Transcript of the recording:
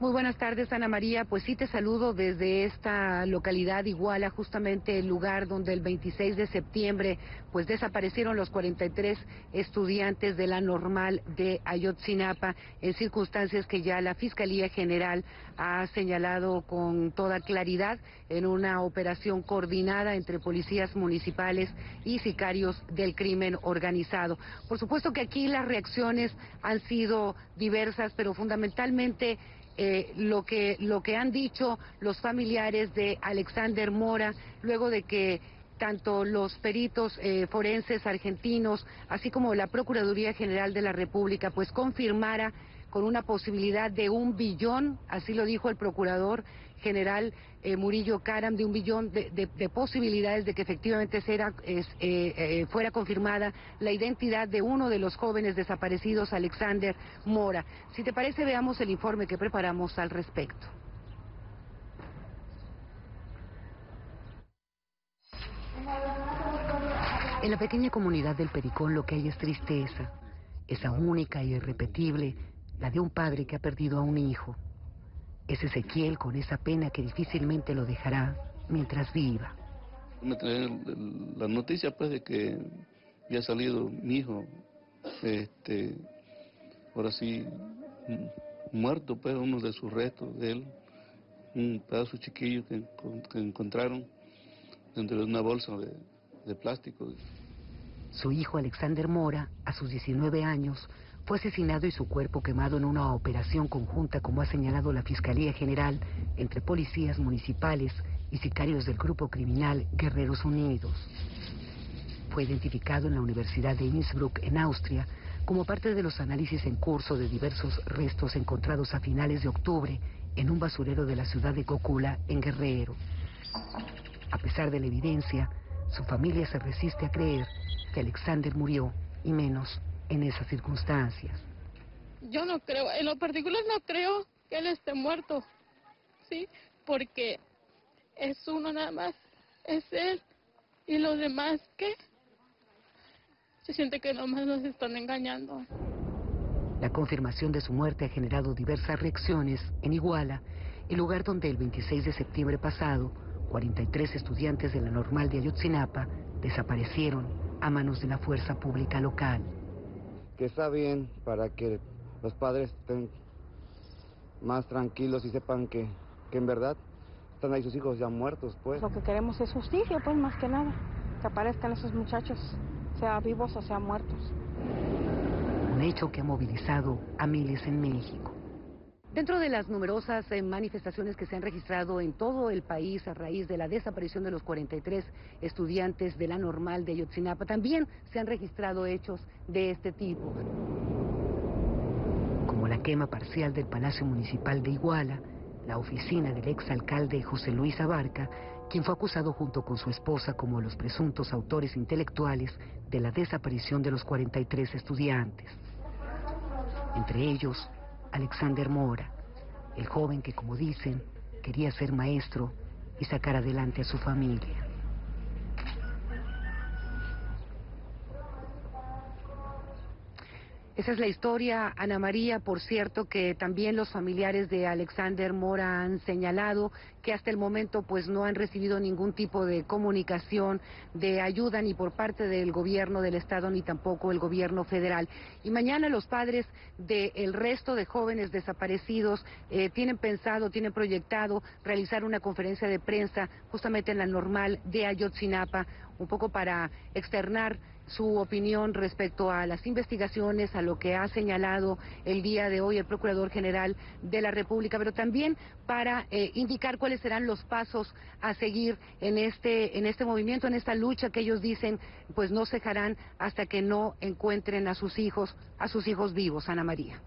Muy buenas tardes, Ana María. Pues sí, te saludo desde esta localidad Iguala, justamente el lugar donde el 26 de septiembre pues desaparecieron los 43 estudiantes de la normal de Ayotzinapa, en circunstancias que ya la Fiscalía General ha señalado con toda claridad en una operación coordinada entre policías municipales y sicarios del crimen organizado. Por supuesto que aquí las reacciones han sido diversas, pero fundamentalmente lo que han dicho los familiares de Alexander Mora, luego de que tanto los peritos forenses argentinos, así como la Procuraduría General de la República, pues confirmara con una posibilidad de 1 billón, así lo dijo el Procurador General Murillo Karam, de 1 billón de posibilidades de que efectivamente fuera confirmada la identidad de uno de los jóvenes desaparecidos, Alexander Mora. Si te parece, veamos el informe que preparamos al respecto. En la pequeña comunidad del Pericón lo que hay es tristeza, esa única y irrepetible, la de un padre que ha perdido a un hijo. Es Ezequiel con esa pena que difícilmente lo dejará mientras viva. Me traen la noticia pues de que había salido mi hijo, ahora sí, muerto pues, uno de sus restos de él, un pedazo chiquillo que encontraron dentro de una bolsa de plástico. Su hijo Alexander Mora, a sus 19 años, fue asesinado y su cuerpo quemado en una operación conjunta, como ha señalado la Fiscalía General, entre policías municipales y sicarios del grupo criminal Guerreros Unidos. Fue identificado en la Universidad de Innsbruck, en Austria, como parte de los análisis en curso de diversos restos encontrados a finales de octubre en un basurero de la ciudad de Cocula, en Guerrero. A pesar de la evidencia, su familia se resiste a creer que Alexander murió, y menos en esas circunstancias. Yo no creo, en lo particular no creo que él esté muerto, ¿sí? Porque es uno nada más, es él. ¿Y los demás qué? Se siente que nomás nos están engañando. La confirmación de su muerte ha generado diversas reacciones en Iguala, el lugar donde el 26 de septiembre pasado, 43 estudiantes de la normal de Ayotzinapa desaparecieron a manos de la fuerza pública local. Que está bien para que los padres estén más tranquilos y sepan que en verdad están ahí sus hijos ya muertos, pues. Lo que queremos es justicia, pues, más que nada. Que aparezcan esos muchachos, sea vivos o sea muertos. Un hecho que ha movilizado a miles en México. Dentro de las numerosas manifestaciones que se han registrado en todo el país a raíz de la desaparición de los 43 estudiantes de la normal de Ayotzinapa, también se han registrado hechos de este tipo, como la quema parcial del Palacio Municipal de Iguala, la oficina del exalcalde José Luis Abarca, quien fue acusado junto con su esposa como los presuntos autores intelectuales de la desaparición de los 43 estudiantes. Entre ellos, Alexander Mora, el joven que, como dicen, quería ser maestro y sacar adelante a su familia. Esa es la historia, Ana María. Por cierto, que también los familiares de Alexander Mora han señalado que hasta el momento pues no han recibido ningún tipo de comunicación de ayuda ni por parte del gobierno del estado ni tampoco el gobierno federal. Y mañana los padres del resto de jóvenes desaparecidos tienen proyectado realizar una conferencia de prensa justamente en la normal de Ayotzinapa, un poco para externar su opinión respecto a las investigaciones, a lo que ha señalado el día de hoy el Procurador General de la República, pero también para indicar cuáles serán los pasos a seguir en este movimiento, en esta lucha que ellos dicen pues no cejarán hasta que no encuentren a sus hijos vivos. Ana María.